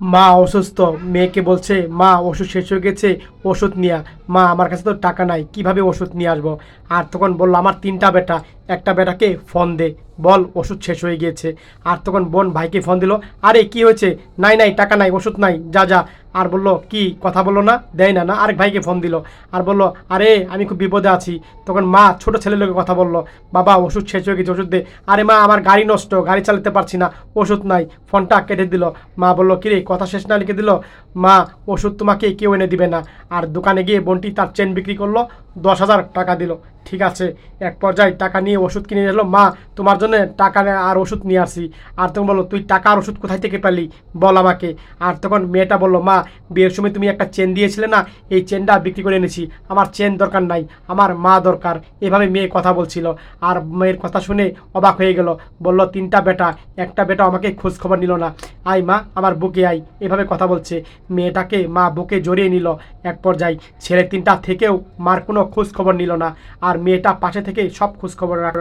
মা অসুস্থ, মেয়েকে বলছে মা ওষুধ শেষ হয়ে গেছে, ওষুধ নিয়া। মা আমার কাছে তো টাকা নাই, কিভাবে ওষুধ নিয়ে আসবো? আর তখন বললো আমার তিনটা বেটা, একটা বেটাকে ফোন দে, বল ওষুধ শেষ হয়ে গিয়েছে। আর তখন বোন ভাইকে ফোন দিল, আরে কি হয়েছে? নাই নাই, টাকা নাই, ওষুধ নাই, যা যা। আর বললো কি কথা বললো না, দেয় না না। আরেক ভাইকে ফোন দিল আর বললো আরে আমি খুব বিপদে আছি। তখন মা ছোট ছেলের লোকের কথা বললো, বাবা ওষুধ শেষ হয়ে গেছে, ওষুধ দে। আরে মা আমার গাড়ি নষ্ট, গাড়ি চালাতে পারছি না, ওষুধ নাই। ফোনটা কেটে দিল। মা বললো কিরে কথা শেষ না লিখে দিল, মা ওষুধ তোমাকে কেউ এনে দিবে না। আর দোকানে গিয়ে বোনটি তার চেন বিক্রি করলো, 10,000 টাকা দিল। ঠিক আছে, এক পর্যায়ে টাকা নিয়ে ওষুধ কিনে এলো। মা তোমার জন্য টাকা আর ওষুধ নিয়ে আসি। আর তখন বললো তুই টাকা আর ওষুধ কোথায় থেকে পেলি, বল আমাকে। আর তখন মেয়েটা বললো মা বিয়ের সময় তুমি একটা চেন দিয়েছিলে না, এই চেনটা বিক্রি করে এনেছি, আমার চেন দরকার নাই, আমার মা দরকার। এভাবে মেয়ে কথা বলছিল। আর মেয়ের কথা শুনে অবাক হয়ে গেল। বলল তিনটা বেটা, একটা বেটা আমাকে খোঁজ খবর নিল না, আই মা আমার বুকে আই, এভাবে কথা বলছে। মেয়েটাকে মা বুকে জড়িয়ে নিল। এক পর্যায়ে ছেলে তিনটা থেকেও মার কোনো খোঁজ খবর নিল না। আর মেয়েটা পাশে থেকে সব খোঁজ খবর রাখল।